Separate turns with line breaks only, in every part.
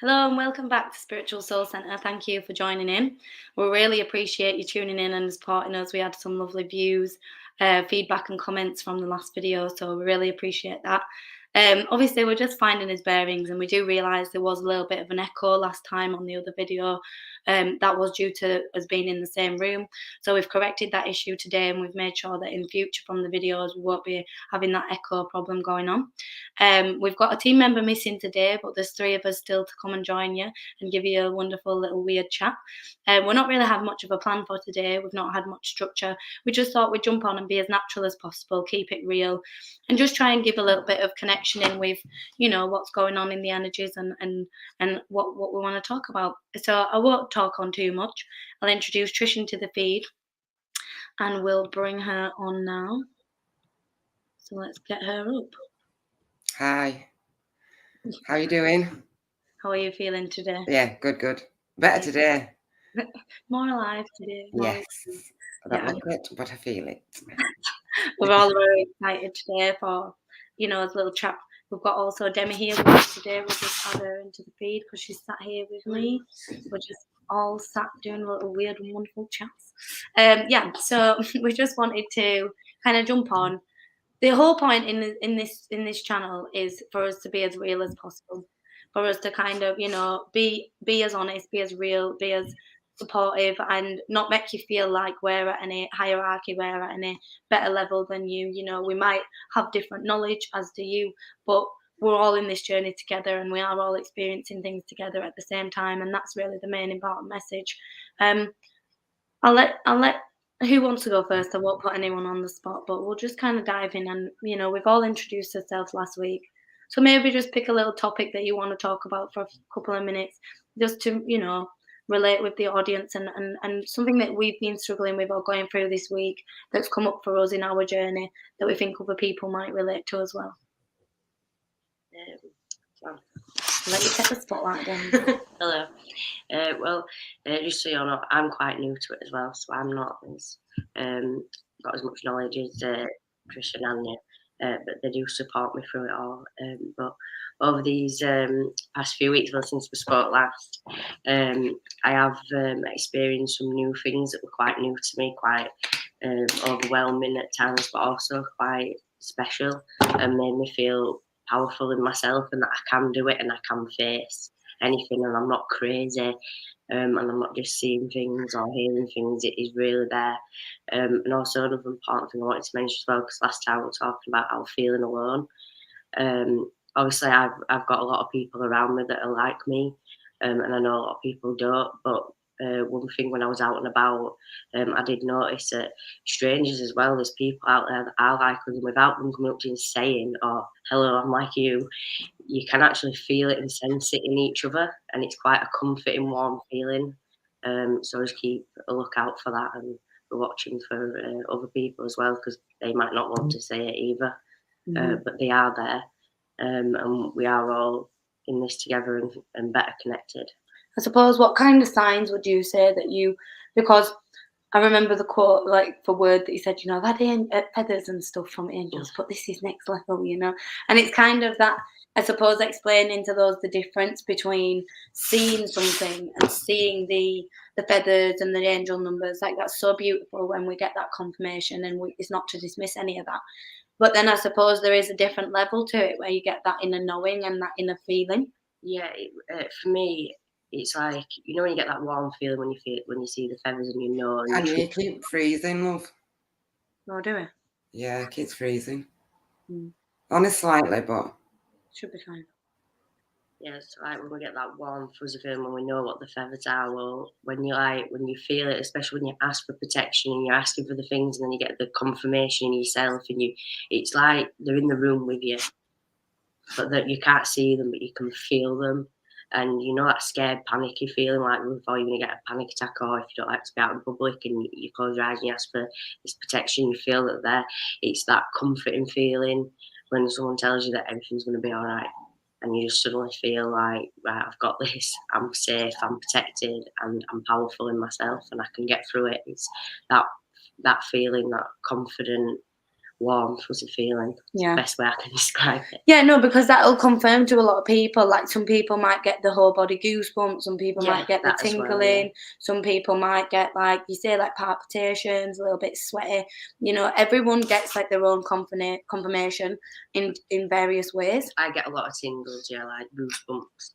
Hello and welcome back to Spiritual Soul Centre. Thank you for joining in. We really appreciate you tuning in and supporting us. We had some lovely views, feedback, and comments from the last video, so we really appreciate that. Obviously, we're just finding his bearings, and we do realise there was a little bit of an echo last time on the other video. That was due to us being in the same room. So we've corrected that issue today, and we've made sure that in future from the videos we won't be having that echo problem going on. We've got a team member missing today, but there's three of us still to come and join you and give you a wonderful little weird chat. We're not really having much of a plan for today. We've not had much structure. We just thought we'd jump on and be as natural as possible, keep it real, and just try and give a little bit of connection in with, what's going on in the energies and what we want to talk about. So I won't talk on too much. I'll introduce Trish into the feed, and we'll bring her on now. So let's get her up.
Hi. How are you doing?
How are you feeling today?
Yeah, good. Better today.
More alive today.
Yes. I don't
Yeah.
look it, but I feel it.
We're all very excited today for, this little chat. We've got also Demi here with us today. We'll just add her into the feed because she's sat here with me. We're just all sat doing a little weird and wonderful chats. So we just wanted to kind of jump on. The whole point in this channel is for us to be as real as possible, for us to kind of be as honest, be as real, be as supportive, and not make you feel like we're at any hierarchy, we're at any better level than you. We might have different knowledge as do you, but we're all in this journey together, and we are all experiencing things together at the same time, and that's really the main important message. I'll let who wants to go first? I won't put anyone on the spot, but we'll just kind of dive in. And we've all introduced ourselves last week, so maybe just pick a little topic that you want to talk about for a couple of minutes, just to relate with the audience, and something that we've been struggling with or going through this week that's come up for us in our journey that we think other people might relate to as well. Let you take the spotlight down.
Hello. Just so you know, I'm quite new to it as well, so I'm not as got as much knowledge as Trish and Anya, but they do support me through it all. But over these past few weeks, well, since we spoke last, I have experienced some new things that were quite new to me, quite overwhelming at times, but also quite special, and made me feel powerful in myself and that I can do it and I can face anything, and I'm not crazy, and I'm not just seeing things or hearing things. It is really there. And also another important thing I wanted to mention as well, because last time we were talking about how feeling alone. Obviously, I've got a lot of people around me that are like me, and I know a lot of people don't. But one thing when I was out and about, I did notice that strangers as well, there's people out there that are like us, and without them coming up to you and saying, "Oh, hello, I'm like you," you can actually feel it and sense it in each other, and it's quite a comforting, warm feeling. So just keep a lookout for that, and we're watching for other people as well, because they might not want to say it either, but they are there, and we are all in this together and better connected.
I suppose, what kind of signs would you say that because I remember the quote, like, for word that you said, I've had feathers and stuff from angels, but this is next level, and it's kind of that, I suppose, explaining to those the difference between seeing something and seeing the feathers and the angel numbers. Like, that's so beautiful when we get that confirmation, and it's not to dismiss any of that. But then I suppose there is a different level to it where you get that inner knowing and that inner feeling.
Yeah, for me, it's like, when you get that warm feeling when you see the feathers and
And you keep freezing, love.
Oh, do we?
Yeah, it keeps freezing. Only slightly, but
should be fine.
Yeah, it's like when we get that warm fuzzy feeling when we know what the feathers are. Well, when you feel it, especially when you ask for protection and you're asking for the things, and then you get the confirmation in yourself, and it's like they're in the room with you, but that you can't see them, but you can feel them. And that scared, panicky feeling, like before you're going to get a panic attack, or if you don't like to be out in public and you close your eyes and you ask for this protection, you feel that there. It's that comforting feeling when someone tells you that everything's going to be all right. And you just suddenly feel like, right, I've got this, I'm safe, I'm protected, and I'm powerful in myself, and I can get through it. It's that feeling, that confident, warm, fuzzy feeling. It's the best way I can describe it.
Yeah, no, because that'll confirm to a lot of people. Like some people might get the whole body goosebumps, some people might get the tingling, some people might get, like you say, like palpitations, a little bit sweaty. Everyone gets like their own confirmation in various ways.
I get a lot of tingles, like goosebumps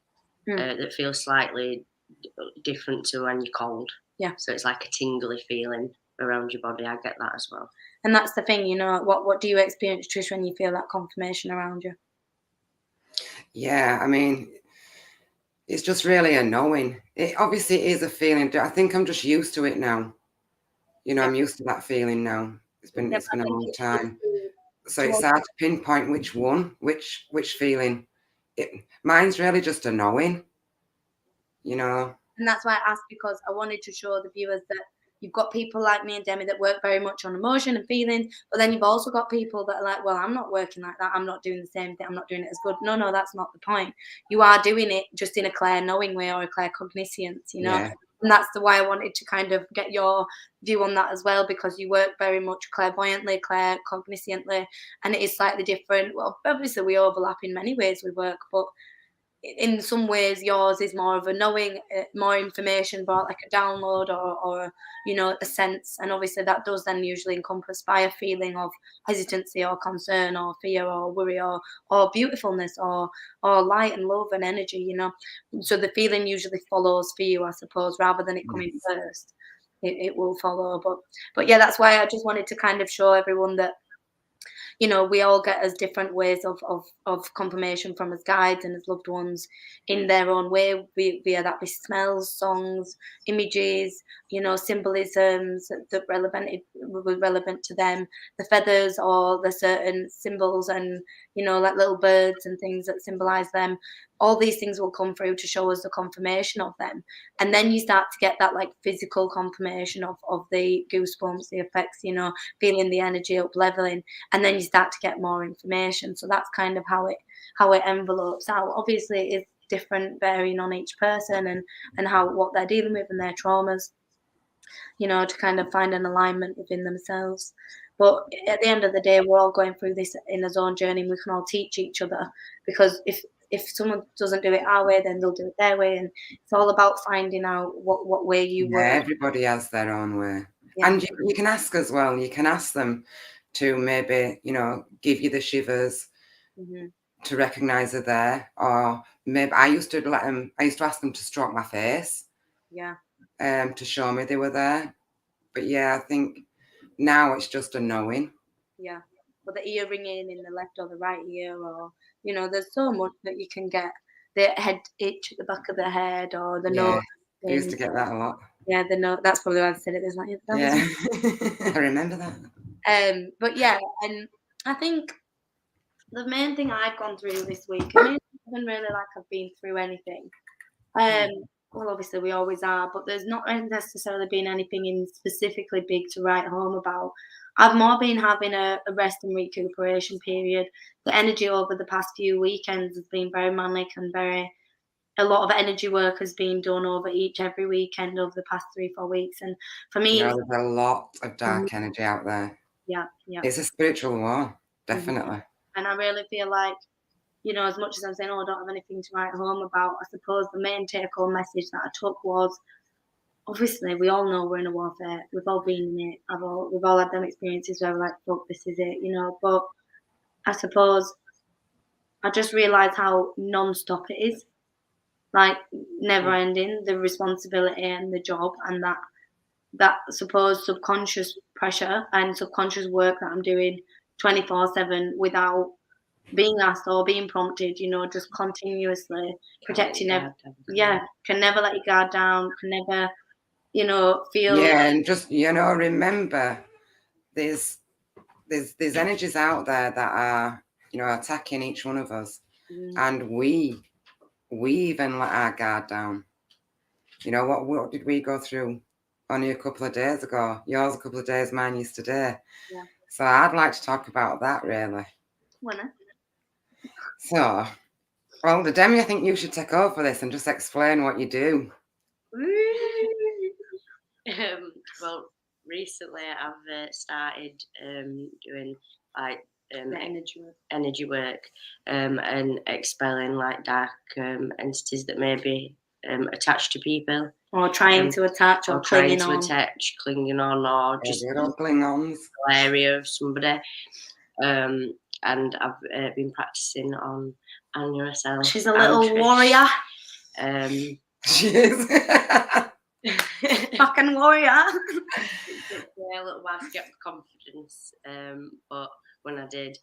that feel slightly different to when you're cold.
Yeah.
So it's like a tingly feeling around your body. I get that as well.
And that's the thing, what do you experience, Trish, when you feel that confirmation around you?
Yeah, I mean, it's just really a knowing. It obviously is a feeling. I think I'm just used to it now. I'm used to that feeling now. It's been a long time. So it's hard to pinpoint which one, which feeling. Mine's really just a knowing,
And that's why I asked, because I wanted to show the viewers that you've got people like me and Demi that work very much on emotion and feelings, but then you've also got people that are like, well, I'm not working like that. I'm not doing the same thing. I'm not doing it as good. No, that's not the point. You are doing it just in a clear knowing way or a clear cognisance,
Yeah.
And that's the why I wanted to kind of get your view on that as well, because you work very much clairvoyantly, clair cognisantly, and it is slightly different. Well, obviously we overlap in many ways with work, but in some ways yours is more of a knowing, more information brought like a download or a sense, and obviously that does then usually encompass by a feeling of hesitancy or concern or fear or worry or beautifulness or light and love and energy, so the feeling usually follows for you, I suppose, rather than it coming first. It will follow, but yeah, that's why I just wanted to kind of show everyone that we all get as different ways of confirmation from as guides and as loved ones in their own way, via that be smells, songs, images, symbolisms that were relevant to them, the feathers or the certain symbols and, like little birds and things that symbolize them. All these things will come through to show us the confirmation of them. And then you start to get that like physical confirmation of the goosebumps, the effects, feeling the energy up leveling, and then you start to get more information. So that's kind of how it envelopes out. Obviously, it is different, varying on each person and what they're dealing with and their traumas, to kind of find an alignment within themselves. But at the end of the day, we're all going through this in our own journey, and we can all teach each other, because if someone doesn't do it our way, then they'll do it their way, and it's all about finding out what way you work.
Everybody has their own way. And you can ask as well. You can ask them to maybe, give you the shivers, to recognise they're there. Or maybe I used to ask them to stroke my face.
Yeah.
To show me they were there. But yeah, I think now it's just a knowing.
Yeah. Or the ear ringing in the left or the right ear, or there's so much that you can get. The head itch at the back of the head, or the nose.
I used to get that a lot.
Yeah, the nose. That's probably why I said it. There's like
I remember that.
But yeah, and I think the main thing I've gone through this week, I mean, I haven't really like I've been through anything. Well, obviously we always are, but there's not necessarily been anything in specifically big to write home about. I've more been having a rest and recuperation period. The energy over the past few weekends has been very manic and a lot of energy work has been done over every weekend over the past 3-4 weeks. And for me,
there's a lot of dark energy out there.
Yeah.
It's a spiritual war, definitely.
And I really feel like, as much as I'm saying, I don't have anything to write home about, I suppose the main take-home message that I took was, obviously, we all know we're in a warfare. We've all been in it. We've all had them experiences where we're like, fuck, this is it, But I suppose I just realised how non-stop it is. Like, never-ending, the responsibility and the job, and that supposed subconscious pressure and subconscious work that I'm doing 24/7 without being asked or being prompted, just continuously protecting can never let your guard down, can never, feel.
Yeah, and just, remember there's energies out there that are, attacking each one of us. And we even let our guard down. What did we go through only a couple of days ago? Yours a couple of days, mine yesterday.
Yeah.
So I'd like to talk about that, really. So, well, Demi, I think you should take over this and just explain what you do.
Well, recently I've started doing like
The energy work.
energy work, and expelling like dark entities that may be attached to people,
Or trying to attach, or
trying
clinging
to
on.
attach, clinging on, or just
Good old Klingons.
area of somebody. And I've been practicing on Anya herself.
She's a little warrior.
She is.
Fucking warrior.
Yeah, a little while to get the confidence. But when I did,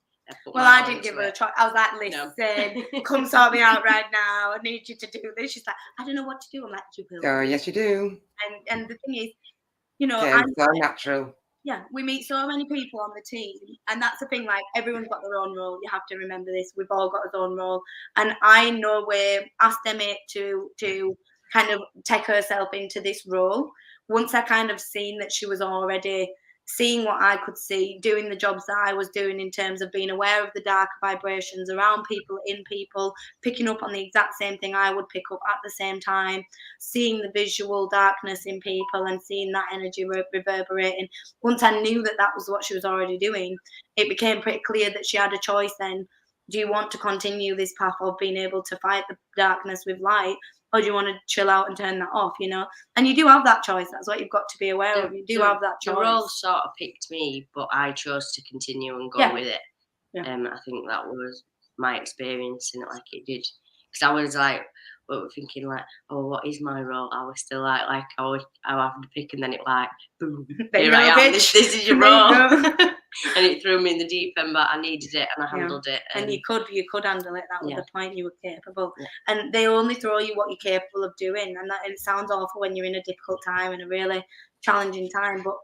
I didn't give her a try. I was like, listen, come sort me out right now. I need you to do this. She's like, I don't know what to do. I'm like, you will.
Oh, yes, you do.
And the thing is, you know,
Yeah, so natural.
Yeah, we meet so many people on the team, and that's the thing. Like, everyone's got their own role. You have to remember this. We've all got our own role, and I know we asked Demi to kind of take herself into this role. Once I kind of seen that she was already seeing what I could see, doing the jobs that I was doing in terms of being aware of the dark vibrations around people, in people, picking up on the exact same thing I would pick up at the same time, seeing the visual darkness in people and seeing that energy reverberating. Once I knew that that was what she was already doing, it became pretty clear that she had a choice then. Do you want to continue this path of being able to fight the darkness with light, or do you want to chill out and turn that off, you know? And you do have that choice. That's what you've got to be aware of. You do have that choice.
The role sort of picked me, but I chose to continue and go with it.
Yeah.
I think that was my experience in it, like it did. Because I was like, thinking like, oh, what is my role? I was still like I would have to pick, and then it like, boom, here I am. This is your role. And it threw me in the deep end, but I needed it and I handled it.
And you could handle it. That was the point. You were capable.
Yeah.
And they only throw you what you're capable of doing. And it sounds awful when you're in a difficult time and a really challenging time, but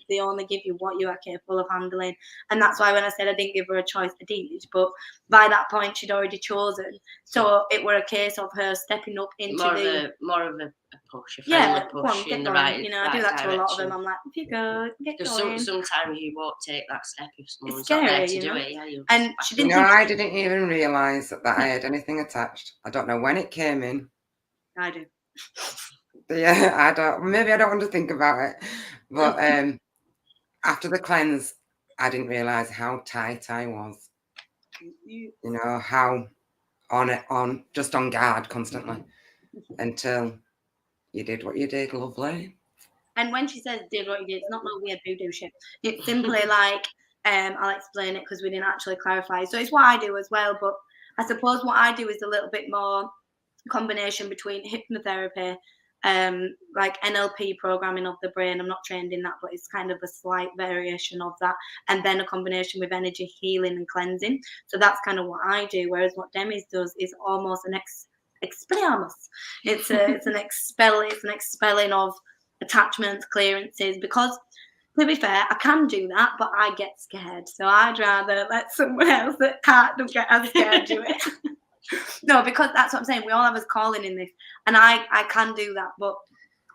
they only give you what you are capable of handling. And that's why when I said I didn't give her a choice, I did. But by that point, she'd already chosen. So it were a case of her stepping up into
more of a push, a push
on,
in the
going.
right.
You know, I do that
direction.
to a lot of them. I'm like, if you go, get going.
Sometimes you won't take that step if someone's
scary,
not there to
you know?
do it. Yeah,
and she didn't.
I didn't even realise that I had anything attached. I don't know when it came in.
I do.
Yeah, I don't. Maybe I don't want to think about it. But after the cleanse, I didn't realise how tight I was. You know, how just on guard constantly, until you did what you did, lovely.
And when she says did what you did, it's not no weird voodoo shit. It's simply like, I'll explain it because we didn't actually clarify. So it's what I do as well, but I suppose what I do is a little bit more combination between hypnotherapy, like NLP programming of the brain. I'm not trained in that, but it's kind of a slight variation of that, and then a combination with energy healing and cleansing. So that's kind of what I do, whereas what Demi's does is almost an expelliarmus. It's an expelling of attachments, clearances, because to be fair, I can do that, but I get scared. So I'd rather let someone else that don't get as scared do it. No, because that's what I'm saying. We all have a calling in this, and I can do that, but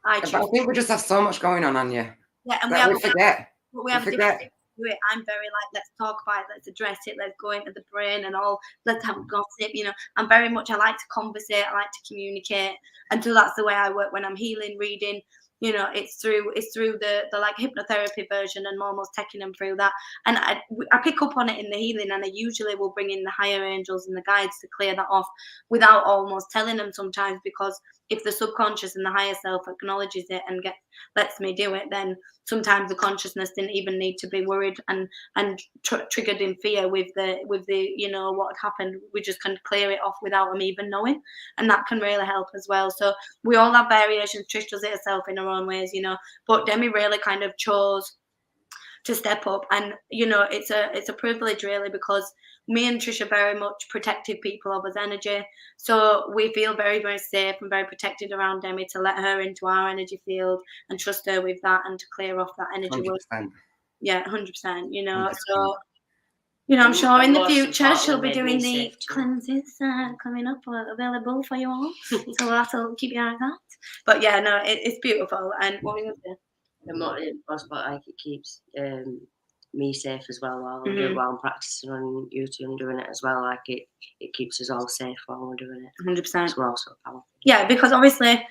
I
think we just have so much going on, Anya.
Yeah, and
we forget.
We have different things to do it. I'm very like, let's talk about it, let's address it, let's go into the brain and all, let's have gossip, you know. I'm very much, I like to conversate, I like to communicate, and so that's the way I work when I'm healing, reading. You know, it's through the like hypnotherapy version and almost taking them through that. And I pick up on it in the healing, and I usually will bring in the higher angels and the guides to clear that off without almost telling them sometimes, because if the subconscious and the higher self acknowledges it and lets me do it, then sometimes the consciousness didn't even need to be worried and triggered in fear with the you know what had happened. We just can clear it off without them even knowing, and that can really help as well. So we all have variations. Trish does it herself in her own ways, you know, but Demi really kind of chose to step up, and you know, it's a privilege really, because me and Trish are very much protective people of us energy, so we feel very, very safe and very protected around Demi to let her into our energy field and trust her with that and to clear off that energy
100%.
Yeah, 100%, you know. 100%. So you know, I'm sure in the future she'll be doing the cleanses coming up, available for you all. So that'll keep your eye on that. But yeah, no, it's beautiful. And what were you going to say?
And most part, like, it keeps me safe as well while I'm practicing on YouTube and doing it as well. Like it keeps us all safe while we're doing it.
100%.
So we're also powerful.
Yeah, because obviously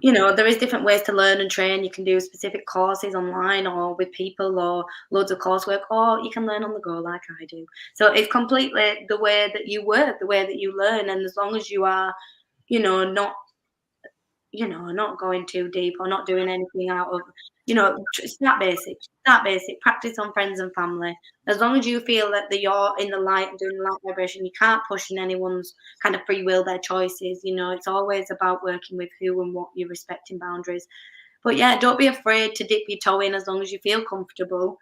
you know, there is different ways to learn and train. You can do specific courses online or with people or loads of coursework, or you can learn on the go like I do. So it's completely the way that you work, the way that you learn. And as long as you are, you know, not going too deep or not doing anything out of, start basic, practice on friends and family. As long as you feel that you're in the light and doing the light vibration, you can't push in anyone's kind of free will, their choices. You know, it's always about working with who and what you're respecting boundaries. But yeah, don't be afraid to dip your toe in as long as you feel comfortable.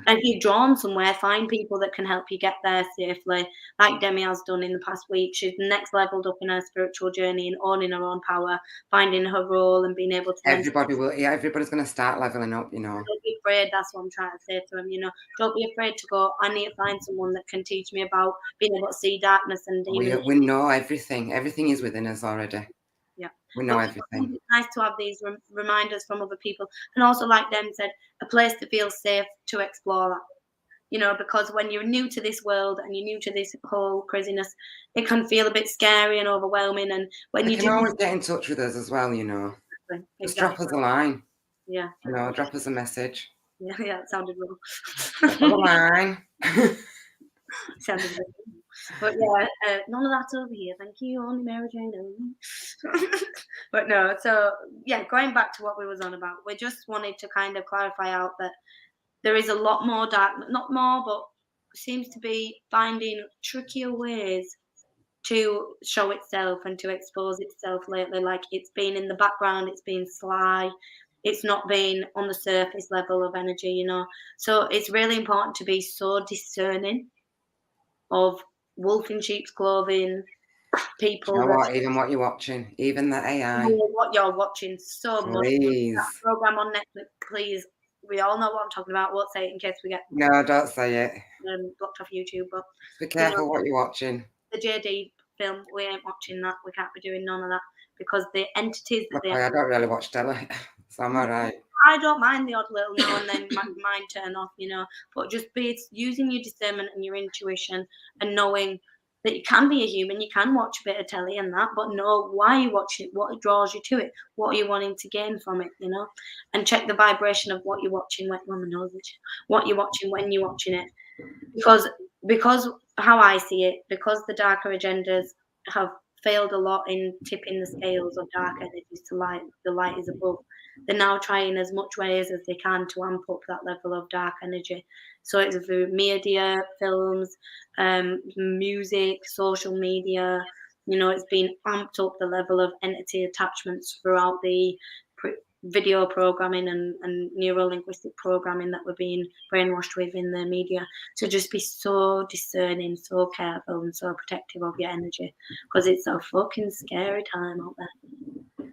And if you're drawn somewhere, find people that can help you get there safely, like Demi has done in the past week. She's next leveled up in her spiritual journey and owning her own power, finding her role and being able to then
Everybody's going to start leveling up, you know.
don't be afraid. That's what I'm trying to say to them. You know, don't be afraid to go. I need to find someone that can teach me about being able to see darkness and demons.
We know everything. Everything is within us already.
Yeah,
we know
but
everything.
it's nice to have these reminders from other people, and also, like them said, a place to feel safe to explore that. You know, because when you're new to this world and you're new to this whole craziness, it can feel a bit scary and overwhelming. And when
They
you
can
do,
always get in touch with us as well, you know. Just drop us a line.
Yeah.
You know, drop us a message.
Yeah, it sounded wrong.
Drop us a line.
Sounded wrong. But yeah, none of that's over here. Thank you, only Mary Jane only. But no, so yeah, going back to what we was on about, we just wanted to kind of clarify out that there is a lot more dark, not more, but seems to be finding trickier ways to show itself and to expose itself lately. Like it's been in the background, it's been sly, it's not been on the surface level of energy, you know. So it's really important to be so discerning of wolf in sheep's clothing, people
You know
that
what? Even what you're watching, even the AI.
what you're watching so much.
Please.
That program on Netflix, please. We all know what I'm talking about. I won't say it in case we get
No, don't say it.
blocked off YouTube. But
Be careful what you're watching.
The JD film, we ain't watching that. We can't be doing none of that because the entities that
Okay, I don't really watch telly, so I'm all right.
I don't mind the odd little now and then mind turn off, you know, but just be using your discernment and your intuition and knowing that you can be a human, you can watch a bit of telly and that, but know why you watch it, what draws you to it, what are you wanting to gain from it, you know, and check the vibration of what you're watching what you're watching when you're watching it, because how I see it, because the darker agendas have failed a lot in tipping the scales of dark energies to light, the light is above. They're now trying as much ways as they can to amp up that level of dark energy. So it's through media, films, music, social media. You know, it's been amped up the level of entity attachments throughout the video programming and neuro-linguistic programming that we're being brainwashed with in the media. So just be so discerning, so careful and so protective of your energy because it's a fucking scary time out there.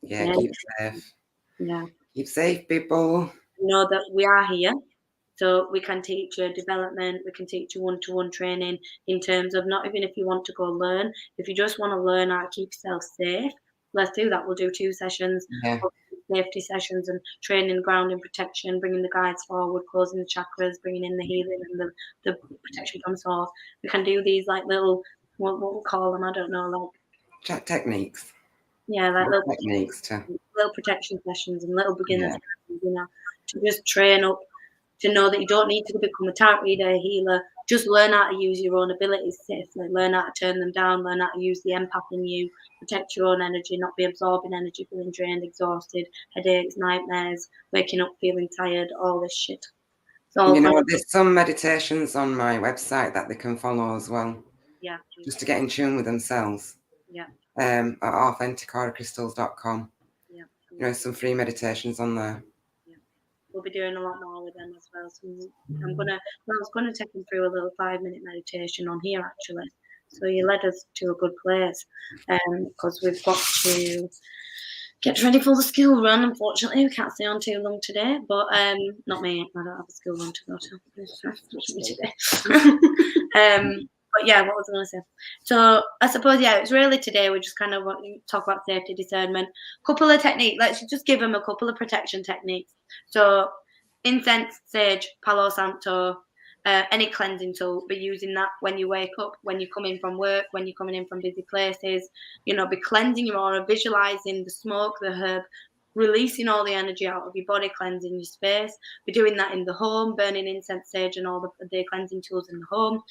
Yeah, keep safe.
Yeah.
Keep safe, people.
Know that we are here. So we can teach you development, we can teach you one-to-one training in terms of not even if you want to go learn, if you just want to learn how to keep yourself safe, let's do that. We'll do 2 sessions, safety sessions and training, grounding, protection, bringing the guides forward, closing the chakras, bringing in the healing and the protection from source. We can do these like little, what we'll call them, I don't know, like
chat techniques.
Yeah, like little
techniques too.
Little protection sessions and little beginners, you know, to just train up to know that you don't need to become a tarot reader, a healer. Just learn how to use your own abilities safely. Learn how to turn them down. Learn how to use the empath in you. Protect your own energy, not be absorbing energy, feeling drained, exhausted, headaches, nightmares, waking up feeling tired, all this shit.
So, you know, there's some meditations on my website that they can follow as well.
Yeah.
Just to get in tune with themselves.
Yeah.
At authenticauracrystals.com.
Yeah.
You know, some free meditations on there.
We'll be doing a lot more with them as well. So I was gonna take them through a little 5-minute meditation on here actually. So you led us to a good place. Because we've got to get ready for the school run. Unfortunately, we can't stay on too long today. But not me. I don't have a school run to go to. Just me today. But yeah, what was I going to say? So I suppose, it's really today we just kind of want to talk about safety, discernment, couple of techniques. Let's just give them a couple of protection techniques. So incense, sage, Palo Santo, any cleansing tool, be using that when you wake up, when you're coming from work, when you're coming in from busy places. Be cleansing your aura, visualizing the smoke, the herb, releasing all the energy out of your body, cleansing your space. Be doing that in the home, burning incense, sage, and all the cleansing tools in the home.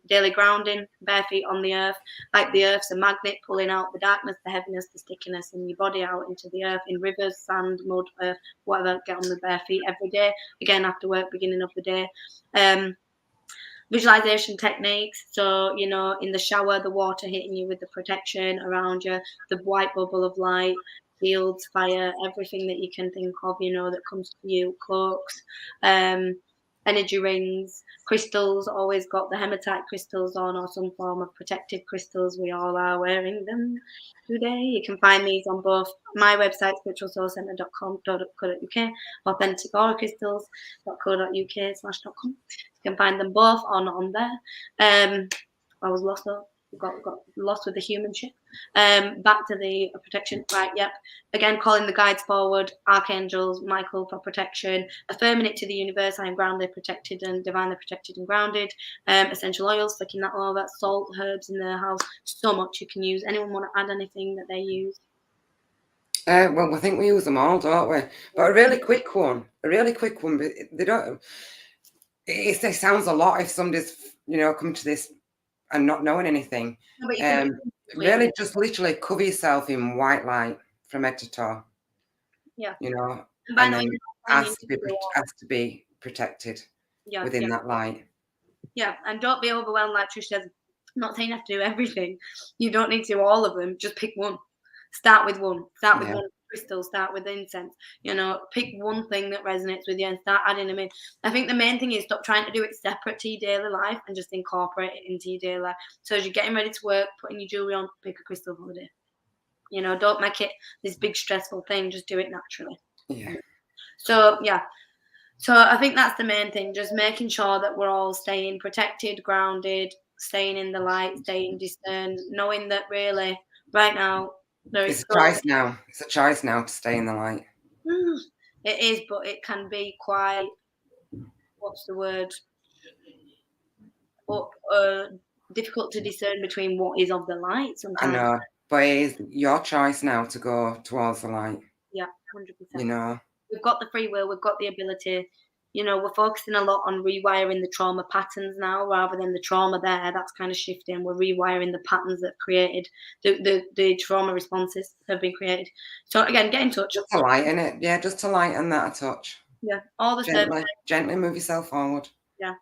Daily grounding, bare feet on the earth, like the earth's a magnet, pulling out the darkness, the heaviness, the stickiness in your body out into the earth, in rivers, sand, mud, earth, whatever. Get on the bare feet every day. Again, after work, beginning of the day. Visualization techniques. So, in the shower, the water hitting you with the protection around you, the white bubble of light, fields, fire, everything that you can think of, that comes to you, cloaks, energy rings, crystals, always got the hematite crystals on or some form of protective crystals. We all are wearing them today. You can find these on both my website, spiritualsoulcenter.com.uk, authenticAuraCrystals.co.uk/.com. You can find them both on there. I was lost though. Got lost with the human shit. Back to the protection. Right, yep. Again, calling the guides forward, archangels, Michael for protection, affirming it to the universe. I am grounded, protected, and divinely protected and grounded. Essential oils, flicking that over, salt, herbs in the house. So much you can use. Anyone want to add anything that they use?
Well, I think we use them all, don't we? But a really quick one, but they don't. It sounds a lot if somebody's, come to this and not knowing anything.
No,
really just literally cover yourself in white light from head to toe.
Yeah.
And then has to be protected within that light.
Yeah, and don't be overwhelmed like Trish says. I'm not saying you have to do everything. You don't need to do all of them. Just pick one. Start with one. Start with one crystal. Start with incense. Pick one thing that resonates with you and start adding them in. I think the main thing is stop trying to do it separate to your daily life and just incorporate it into your daily life. So as you're getting ready to work, putting your jewelry on, pick a crystal for the day. Don't make it this big stressful thing. Just do it naturally.
Yeah.
So I think that's the main thing, just making sure that we're all staying protected, grounded, staying in the light, staying discerned, knowing that really right now there is
It's a choice now. It's a choice now to stay in the light.
It is, but it can be quite, what's the word? Difficult to discern between what is of the light sometimes.
I know, but it is your choice now to go towards the light.
Yeah, 100%. We've got the free will, we've got the ability. We're focusing a lot on rewiring the trauma patterns now rather than the trauma there. That's kind of shifting. We're rewiring the patterns that created the trauma responses have been created. So again, get in touch.
Just to lighten it. Yeah, just to lighten that a touch.
Yeah, all the services.
Gently move yourself forward.
Yeah,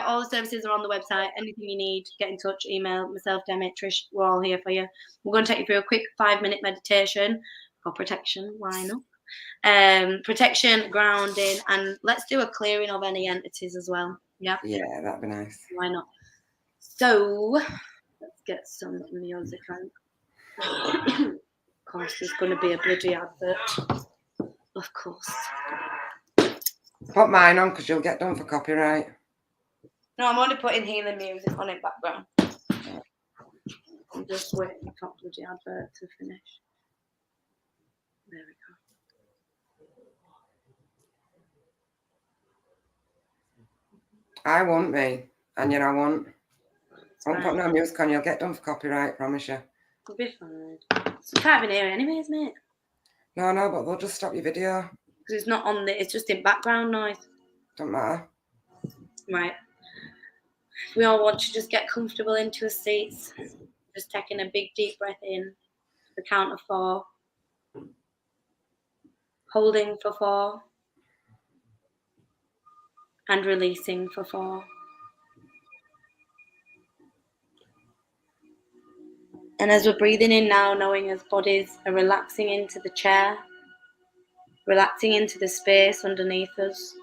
all the services are on the website. Anything you need, get in touch, email myself, Demi, Trish. We're all here for you. We're going to take you through a quick 5-minute meditation for protection. Why not? Protection, grounding, and let's do a clearing of any entities as well. Yeah,
that'd be nice.
Why not? So let's get some music on. Of course, there's going to be a bloody advert. Of course.
Put mine on because you'll get done for copyright.
No, I'm only putting healing music on in background. I'm just waiting for the bloody advert to finish. There we go.
I won't be, and I won't. I won't put no music on. You'll get done for copyright, promise you.
You'll be fine. It's can't even hear anyway, isn't it?
No, but they'll just stop your video.
Because it's not on the. It's just in background noise.
Don't matter.
Right. We all want to just get comfortable into our seats. Just taking a big deep breath in. The count of 4. Holding for 4. And releasing for 4. And as we're breathing in now, knowing as bodies are relaxing into the chair, relaxing into the space underneath us.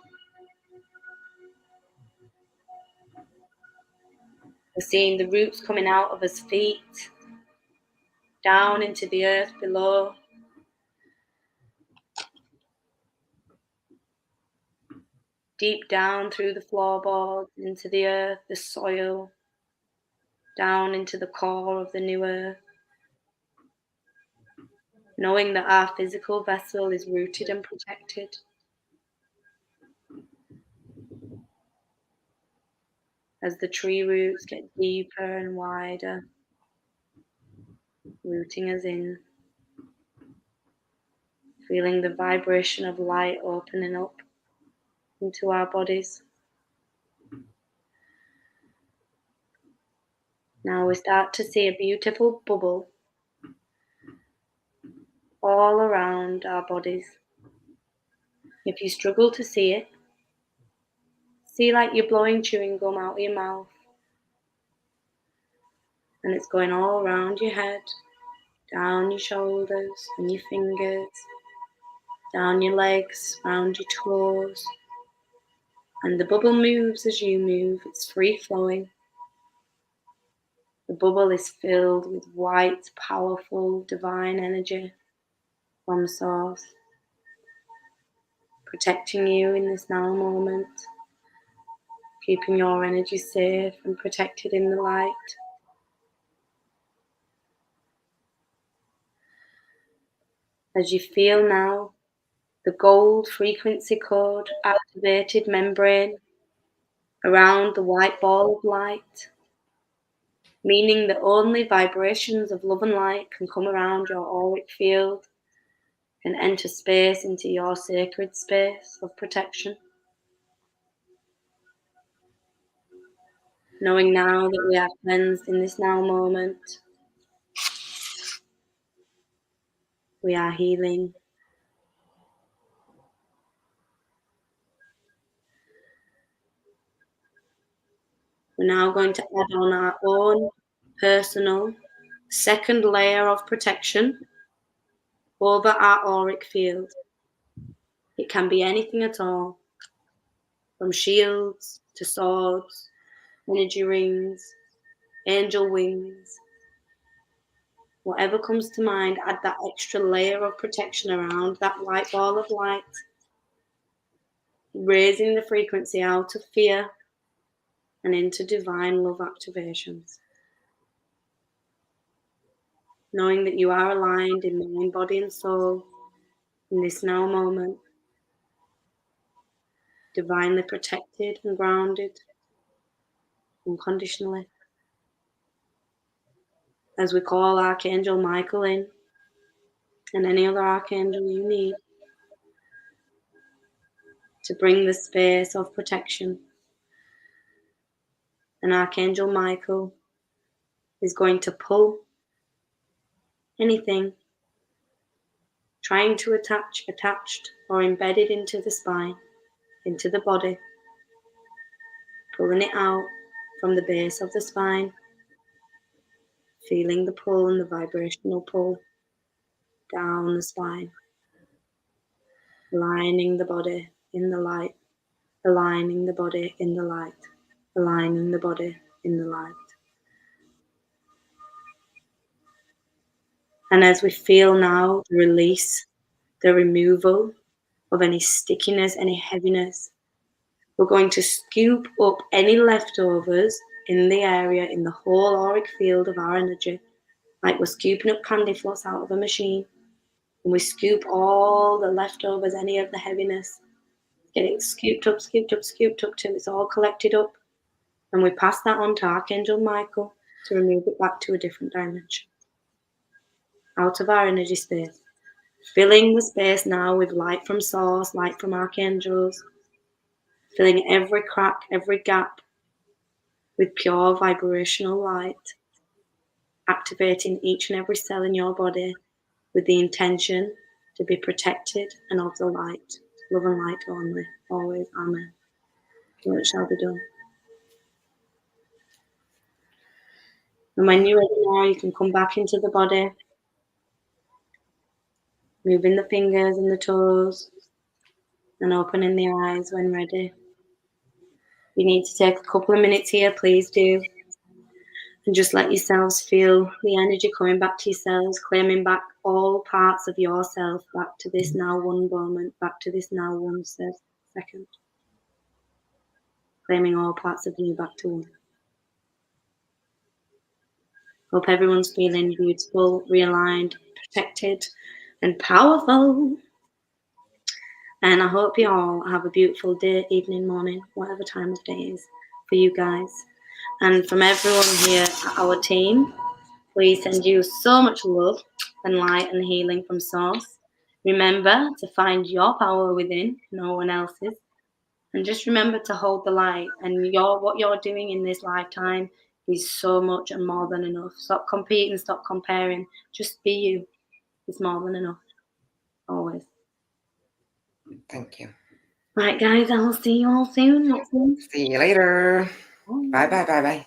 We're seeing the roots coming out of his feet, down into the earth below. Deep down through the floorboards, into the earth, the soil, down into the core of the new earth. Knowing that our physical vessel is rooted and protected. as the tree roots get deeper and wider, rooting us in, feeling the vibration of light opening up into our bodies. Now we start to see a beautiful bubble all around our bodies. If you struggle to see it, see like you're blowing chewing gum out of your mouth, and it's going all around your head, down your shoulders and your fingers, down your legs, round your toes, and the bubble moves as you move. It's free flowing. The bubble is filled with white, powerful, divine energy from Source, protecting you in this now moment, keeping your energy safe and protected in the light. As you feel now the gold frequency code activated membrane around the white ball of light, meaning that only vibrations of love and light can come around your auric field and enter space into your sacred space of protection. Knowing now that we are cleansed in this now moment, we are healing. We're now going to add on our own personal second layer of protection over our auric field. It can be anything at all, from shields to swords, energy rings, angel wings. Whatever comes to mind, add that extra layer of protection around that white ball of light, raising the frequency out of fear and into divine love activations. Knowing that you are aligned in mind, body and soul in this now moment, divinely protected and grounded unconditionally. As we call Archangel Michael in, and any other archangel you need, to bring the space of protection. And Archangel Michael is going to pull anything trying to attached or embedded into the spine, into the body, pulling it out from the base of the spine, feeling the pull and the vibrational pull down the spine, aligning the body in the light, aligning the body in the light, aligning the body in the light. And as we feel now the release, the removal of any stickiness, any heaviness, we're going to scoop up any leftovers in the area, in the whole auric field of our energy, like we're scooping up candy floss out of a machine. And we scoop all the leftovers, any of the heaviness, get it scooped up, scooped up, scooped up till it's all collected up. And we pass that on to Archangel Michael to remove it back to a different dimension, out of our energy space. Filling the space now with light from Source, light from archangels, filling every crack, every gap with pure vibrational light, activating each and every cell in your body with the intention to be protected and of the light. Love and light only, always. Amen. So it shall be done. And when you're ready now, you can come back into the body, moving the fingers and the toes, and opening the eyes when ready. You need to take a couple of minutes here, please do. And just let yourselves feel the energy coming back to yourselves, claiming back all parts of yourself back to this now one moment, back to this now one second. Claiming all parts of you back to one. Hope everyone's feeling beautiful, realigned, protected, and powerful. And I hope you all have a beautiful day, evening, morning, whatever time of day is for you guys. And from everyone here at our team, we send you so much love and light and healing from Source. Remember to find your power within, no one else's. And just remember to hold the light. And what you're doing in this lifetime is so much and more than enough. Stop competing, stop comparing. Just be you. It's more than enough. Always.
Thank you.
Right, guys, I will see you all soon.
See you later. Bye, bye, bye, bye.